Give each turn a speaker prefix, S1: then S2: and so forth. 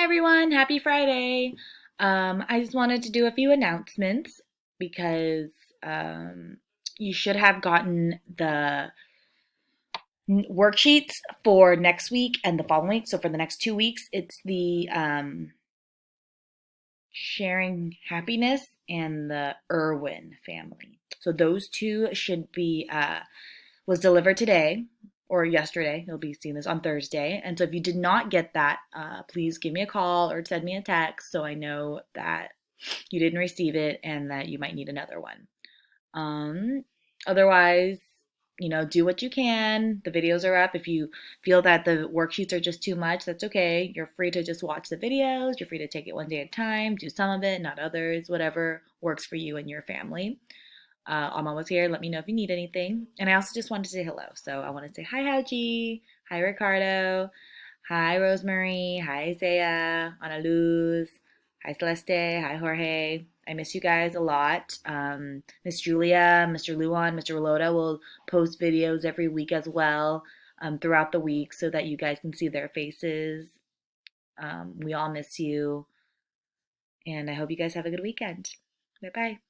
S1: everyone, happy Friday. I just wanted to do a few announcements because um, you should have gotten the worksheets for next week and the following week. So for the next 2 weeks, it's the sharing happiness and the Irwin family. So those two should be was delivered today or yesterday. You'll be seeing this on Thursday. And so if you did not get that, please give me a call or send me a text so I know that you didn't receive it and that you might need another one. Um, Otherwise, do what you can. The videos are up. If you feel that the worksheets are just too much, that's okay. You're free to just watch the videos. You're free to take it one day at a time, do some of it, not others, whatever works for you and your family. I'm always here. Let me know if you need anything. And I also just wanted to say hello. So I want to say hi, Haji. Hi, Ricardo. Hi, Rosemary. Hi, Isaiah. Ana Luz. Hi, Celeste. Hi, Jorge. I miss you guys a lot. Miss Julia, Mr. Luan, Mr. Rolota will post videos every week as well throughout the week so that you guys can see their faces. We all miss you. And I hope you guys have a good weekend. Bye bye.